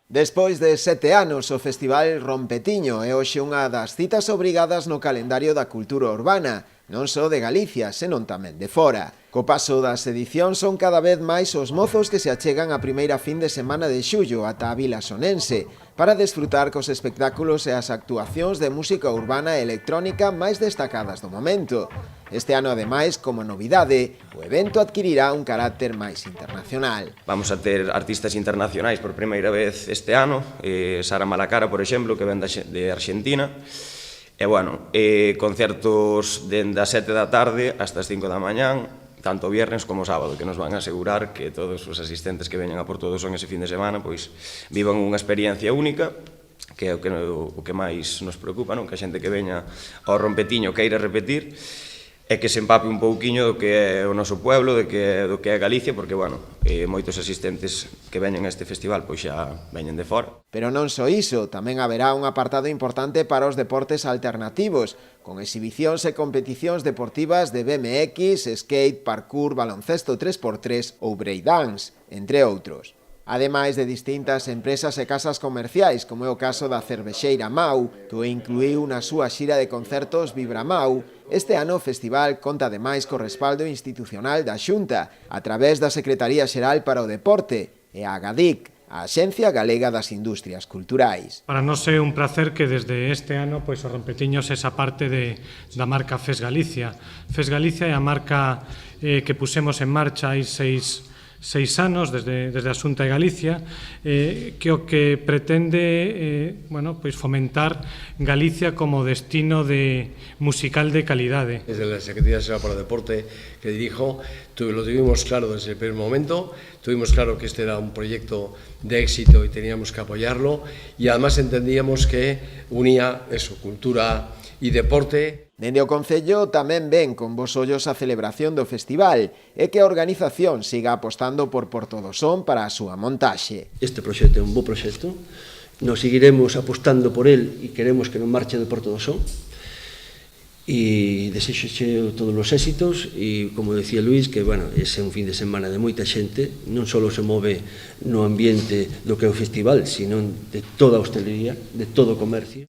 Despois de 7 anos, o Festival Rompetiño é hoxe unha das citas obrigadas no calendario da cultura urbana, non só de Galicia, senón tamén de fora. Co paso das edicións son cada vez máis os mozos que se achegan a primeira fin de semana de xullo ata a Vila Sonense para desfrutar cos espectáculos e as actuacións de música urbana e electrónica máis destacadas do momento. Este ano, ademais, como novidade, o evento adquirirá un carácter máis internacional. Vamos a ter artistas internacionais por primeira vez este ano, Sara Malacara, por exemplo, que ven de Argentina, e, bueno, concertos dende as 7 da tarde hasta as 5 da mañán, tanto viernes como sábado, que nos van a asegurar que todos os asistentes que veñan a Porto do Son ese fin de semana pois vivan unha experiencia única, que é o que máis nos preocupa, non? Que a xente que veña ao Rompetiño queira repetir, e que se empape un pouquiño do que é o noso pueblo, do que é Galicia, porque, bueno, moitos asistentes que veñen a este festival pois xa veñen de fora. Pero non só iso, tamén haberá un apartado importante para os deportes alternativos, con exhibicións e competicións deportivas de BMX, skate, parkour, baloncesto 3x3 ou breakdance, entre outros. Ademais de distintas empresas e casas comerciais, como é o caso da cervexeira Mau, que o incluíu na súa xira de concertos Vibra Mau, este ano o festival conta ademais co respaldo institucional da Xunta, a través da Secretaría Xeral para o Deporte, e a AGADIC, a Axencia Galega das Industrias Culturais. Para nós é un placer que desde este ano pois o Rompetiños esa parte da marca FES Galicia. FES Galicia é a marca que pusemos en marcha hai seis anos desde a Xunta de Galicia, que o que pretende pois fomentar Galicia como destino musical de calidade. Desde la Secretaría Xeral para o Deporte que dirijo, lo tuvimos claro desde el primer momento, tuvimos claro que este era un proyecto de éxito y teníamos que apoyarlo, y además entendíamos que unía eso, cultura e deporte. Dende o Concello tamén ven con bos ollos a celebración do festival e que a organización siga apostando por Porto do Son para a súa montaxe. Este proxecto é un bo proxecto, nos seguiremos apostando por el e queremos que non marche de Porto do Son, e desexo todos os éxitos e, como decía Luís, que, bueno, ese é un fin de semana de moita xente, non só se move no ambiente do que é o festival, sino de toda a hostelería, de todo o comercio.